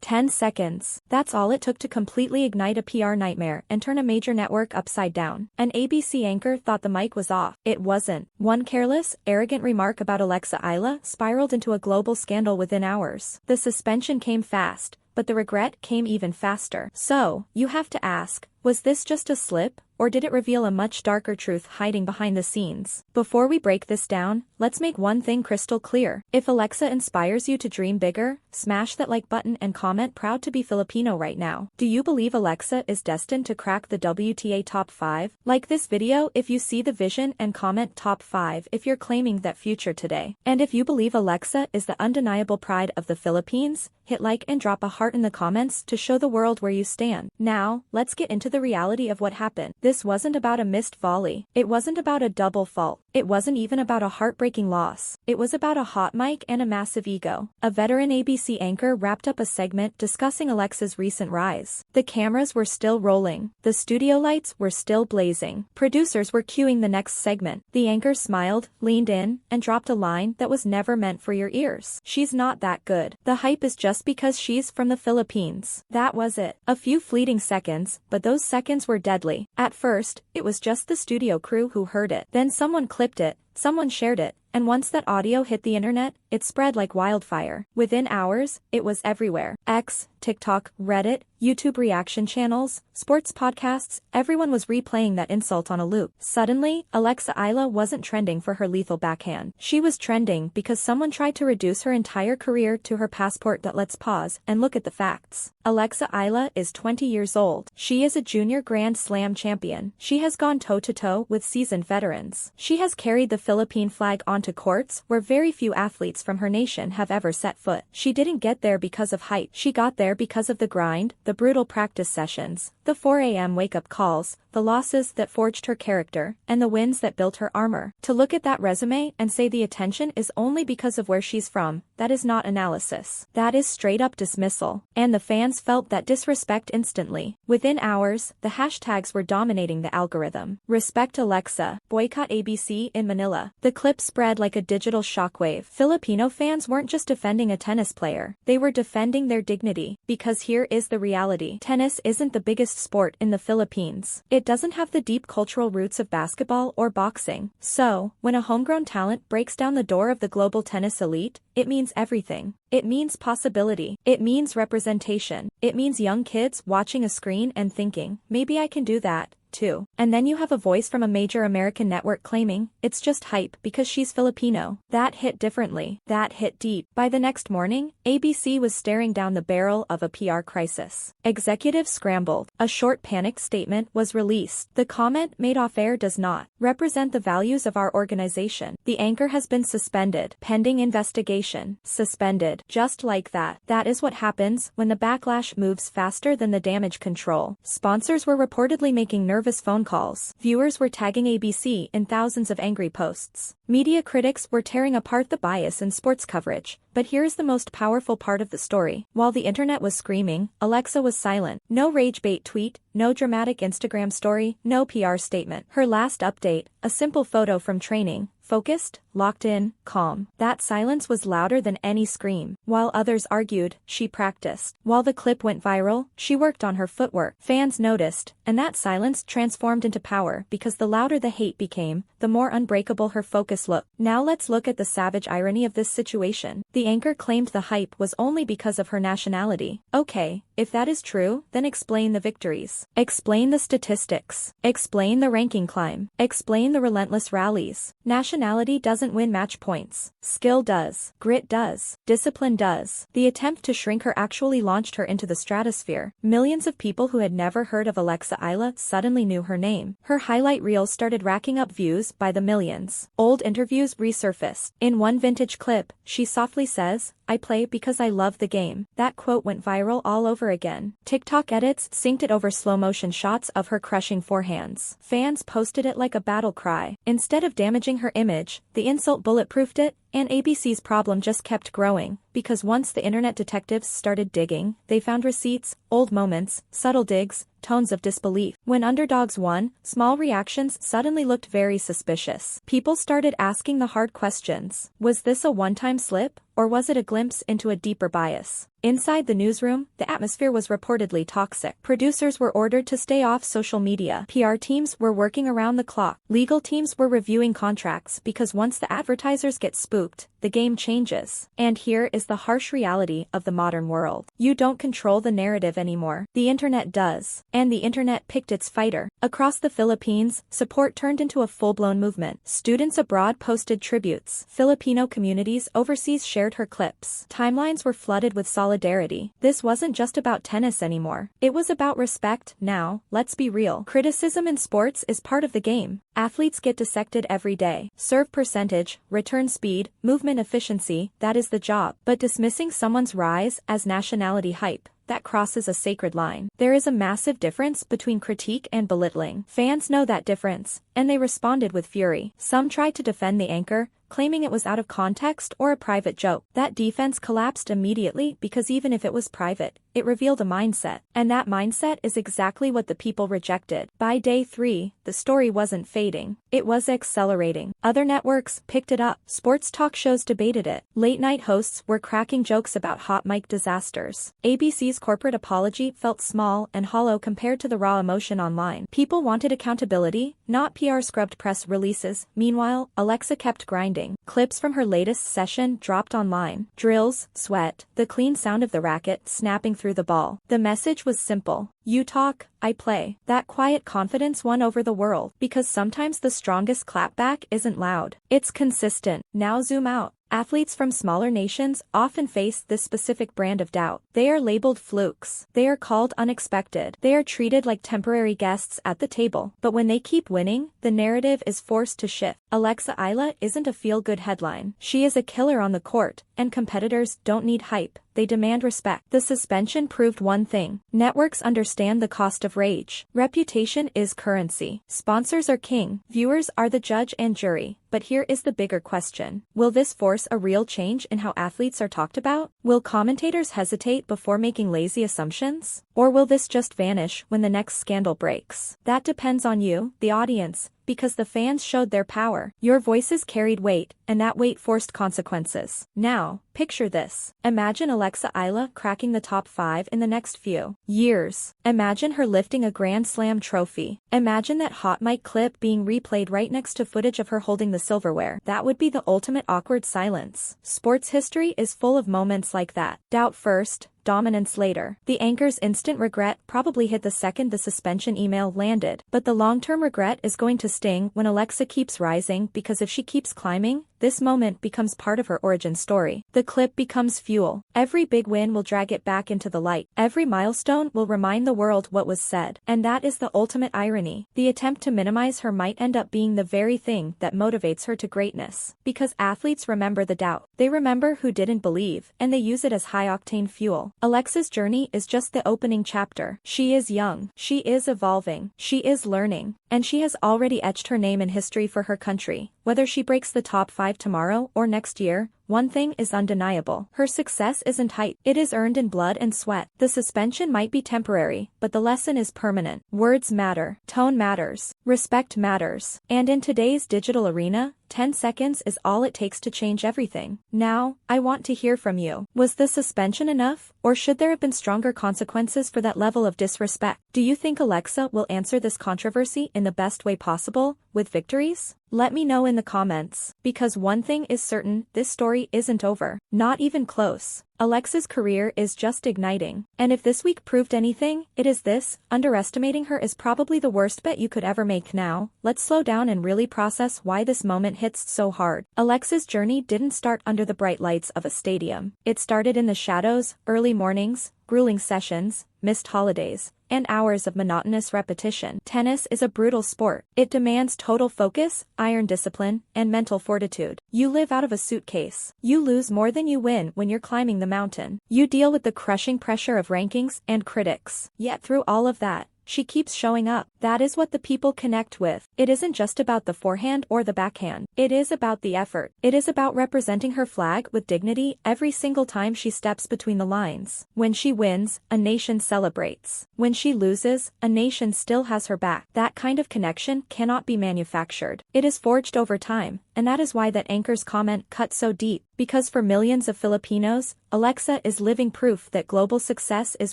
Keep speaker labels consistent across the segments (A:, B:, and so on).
A: 10 seconds. That's all it took to completely ignite a PR nightmare and turn a major network upside down. An ABC anchor thought the mic was off. It wasn't. One careless, arrogant remark about Alexa Eala spiraled into a global scandal within hours. The suspension came fast, but the regret came even faster. So, you have to ask, was this just a slip, or did it reveal a much darker truth hiding behind the scenes? Before we break this down, let's make one thing crystal clear. If Alexa inspires you to dream bigger, smash that like button and comment proud to be Filipino right now. Do you believe Alexa is destined to crack the WTA top 5? Like this video if you see the vision and comment top 5 if you're claiming that future today. And if you believe Alexa is the undeniable pride of the Philippines, hit like and drop a heart in the comments to show the world where you stand. Now, let's get into the reality of what happened. This wasn't about a missed volley. It wasn't about a double fault. It wasn't even about a heartbreaking loss. It was about a hot mic and a massive ego. A veteran ABC anchor wrapped up a segment discussing Alexa's recent rise. The cameras were still rolling. The studio lights were still blazing. Producers were cueing the next segment. The anchor smiled, leaned in, and dropped a line that was never meant for your ears. She's not that good. The hype is just because she's from the Philippines. That was it. A few fleeting seconds, but those seconds were deadly. At first, it was just the studio crew who heard it. Then someone clipped it, someone shared it, and once that audio hit the internet, it spread like wildfire. Within hours, it was everywhere. X, TikTok, Reddit, YouTube reaction channels, sports podcasts, everyone was replaying that insult on a loop. Suddenly, Alexa Eala wasn't trending for her lethal backhand. She was trending because someone tried to reduce her entire career to her passport. That let's pause and look at the facts. Alexa Eala is 20 years old. She is a junior Grand Slam champion. She has gone toe-to-toe with seasoned veterans. She has carried the Philippine flag onto courts where very few athletes from her nation have ever set foot. She didn't get there because of hype. She got there because of the grind, the brutal practice sessions, the 4 a.m. wake-up calls, the losses that forged her character, and the wins that built her armor. To look at that resume and say the attention is only because of where she's from, that is not analysis. That is straight-up dismissal. And the fans felt that disrespect instantly. Within hours, the hashtags were dominating the algorithm. Respect Alexa, boycott ABC in Manila. The clip spread like a digital shockwave. Filipino fans weren't just defending a tennis player. They were defending their dignity. Because here is the reality. Tennis isn't the biggest sport in the Philippines. It doesn't have the deep cultural roots of basketball or boxing. So, when a homegrown talent breaks down the door of the global tennis elite, it means everything. It means possibility. It means representation. It means young kids watching a screen and thinking, maybe I can do that too. And then you have a voice from a major American network claiming, it's just hype because she's Filipino. That hit differently. That hit deep. By the next morning, ABC was staring down the barrel of a PR crisis. Executives scrambled. A short panicked statement was released. The comment made off-air does not represent the values of our organization. The anchor has been suspended, pending investigation. Suspended. Just like that. That is what happens when the backlash moves faster than the damage control. Sponsors were reportedly making nervous phone calls. Viewers were tagging ABC in thousands of angry posts. Media critics were tearing apart the bias in sports coverage. But here's the most powerful part of the story. While the internet was screaming, Alexa was silent. No rage bait tweet, no dramatic Instagram story, no PR statement. Her last update, a simple photo from training, focused, locked in, calm. That silence was louder than any scream. While others argued, she practiced. While the clip went viral, she worked on her footwork. Fans noticed, and that silence transformed into power because the louder the hate became, the more unbreakable her focus looked. Now let's look at the savage irony of this situation. The anchor claimed the hype was only because of her nationality. Okay, if that is true, then explain the victories. Explain the statistics. Explain the ranking climb. Explain the relentless rallies. Nationality doesn't win match points. Skill does. Grit does. Discipline does. The attempt to shrink her actually launched her into the stratosphere. Millions of people who had never heard of Alexa Eala suddenly knew her name. Her highlight reels started racking up views by the millions. Old interviews resurfaced. In one vintage clip, she softly says, "I play because I love the game." That quote went viral all over again. TikTok edits synced it over slow-motion shots of her crushing forehands. Fans posted it like a battle cry. Instead of damaging her image, the insult bulletproofed it, and ABC's problem just kept growing, because once the internet detectives started digging, they found receipts, old moments, subtle digs, tones of disbelief. When underdogs won, small reactions suddenly looked very suspicious. People started asking the hard questions. Was this a one-time slip, or was it a glimpse into a deeper bias? Inside the newsroom, the atmosphere was reportedly toxic. Producers were ordered to stay off social media. PR teams were working around the clock. Legal teams were reviewing contracts because once the advertisers get spooked, the game changes. And here is the harsh reality of the modern world. You don't control the narrative anymore. The internet does. And the internet picked its fighter. Across the Philippines, support turned into a full-blown movement. Students abroad posted tributes. Filipino communities overseas shared her clips. Timelines were flooded with solidarity. This wasn't just about tennis anymore. It was about respect. Now, let's be real. Criticism in sports is part of the game. Athletes get dissected every day. Serve percentage, return speed, movement efficiency, that is the job. But dismissing someone's rise as nationality hype, that crosses a sacred line. There is a massive difference between critique and belittling. Fans know that difference, and they responded with fury. Some tried to defend the anchor, claiming it was out of context or a private joke. That defense collapsed immediately because even if it was private, it revealed a mindset. And that mindset is exactly what the people rejected. By day 3, the story wasn't fading. It was accelerating. Other networks picked it up. Sports talk shows debated it. Late-night hosts were cracking jokes about hot mic disasters. ABC's corporate apology felt small and hollow compared to the raw emotion online. People wanted accountability, not PR-scrubbed press releases. Meanwhile, Alexa kept grinding. Clips from her latest session dropped online. Drills, sweat, the clean sound of the racket snapping through the ball. The message was simple. You talk, I play. That quiet confidence won over the world. Because sometimes the strongest clapback isn't loud. It's consistent. Now zoom out. Athletes from smaller nations often face this specific brand of doubt. They are labeled flukes. They are called unexpected. They are treated like temporary guests at the table. But when they keep winning, the narrative is forced to shift. Alexa Eala isn't a feel-good headline. She is a killer on the court, and competitors don't need hype. They demand respect. The suspension proved one thing. Networks understand the cost of rage. Reputation is currency. Sponsors are king. Viewers are the judge and jury. But here is the bigger question. Will this force a real change in how athletes are talked about? Will commentators hesitate before making lazy assumptions? Or will this just vanish when the next scandal breaks? That depends on you, the audience. Because the fans showed their power. Your voices carried weight, and that weight forced consequences. Now, picture this. Imagine Alexa Eala cracking the top 5 in the next few years. Imagine her lifting a Grand Slam trophy. Imagine that hot mic clip being replayed right next to footage of her holding the silverware. That would be the ultimate awkward silence. Sports history is full of moments like that. Doubt first, dominance later. The anchor's instant regret probably hit the second the suspension email landed, but the long-term regret is going to sting when Alexa keeps rising, because if she keeps climbing, this moment becomes part of her origin story. The clip becomes fuel. Every big win will drag it back into the light. Every milestone will remind the world what was said. And that is the ultimate irony. The attempt to minimize her might end up being the very thing that motivates her to greatness. Because athletes remember the doubt. They remember who didn't believe, and they use it as high-octane fuel. Alexa's journey is just the opening chapter. She is young. She is evolving. She is learning. And she has already etched her name in history for her country. Whether she breaks the top 5 tomorrow or next year, one thing is undeniable. Her success isn't hype. It is earned in blood and sweat. The suspension might be temporary, but the lesson is permanent. Words matter. Tone matters. Respect matters. And in today's digital arena, 10 seconds is all it takes to change everything. Now, I want to hear from you. Was the suspension enough, or should there have been stronger consequences for that level of disrespect? Do you think Alexa will answer this controversy in the best way possible, with victories? Let me know in the comments. Because one thing is certain, this story isn't over. Not even close. Alexa's career is just igniting. And if this week proved anything, it is this: underestimating her is probably the worst bet you could ever make. Now, let's slow down and really process why this moment hits so hard. Alexa's journey didn't start under the bright lights of a stadium. It started in the shadows, early mornings, grueling sessions, missed holidays, and hours of monotonous repetition. Tennis is a brutal sport. It demands total focus, iron discipline, and mental fortitude. You live out of a suitcase. You lose more than you win when you're climbing the mountain. You deal with the crushing pressure of rankings and critics. Yet through all of that, she keeps showing up. That is what the people connect with. It isn't just about the forehand or the backhand. It is about the effort. It is about representing her flag with dignity every single time she steps between the lines. When she wins, a nation celebrates. When she loses, a nation still has her back. That kind of connection cannot be manufactured. It is forged over time, and that is why that anchor's comment cut so deep. Because for millions of Filipinos, Alexa is living proof that global success is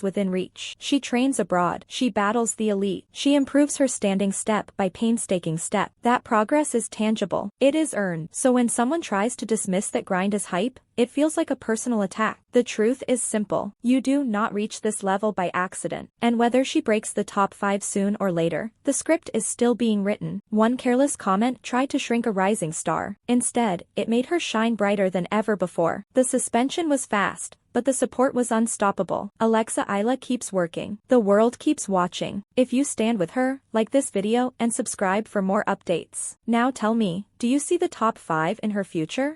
A: within reach. She trains abroad. She battles the elite. She improves her standing step by painstaking step. That progress is tangible. It is earned. So when someone tries to dismiss that grind as hype, it feels like a personal attack. The truth is simple. You do not reach this level by accident. And whether she breaks the top 5 soon or later, the script is still being written. One careless comment tried to shrink a rising star. Instead, it made her shine brighter than ever before. The suspension was fast, but the support was unstoppable. Alexa Eala keeps working. The world keeps watching. If you stand with her, like this video and subscribe for more updates. Now tell me, do you see the top 5 in her future?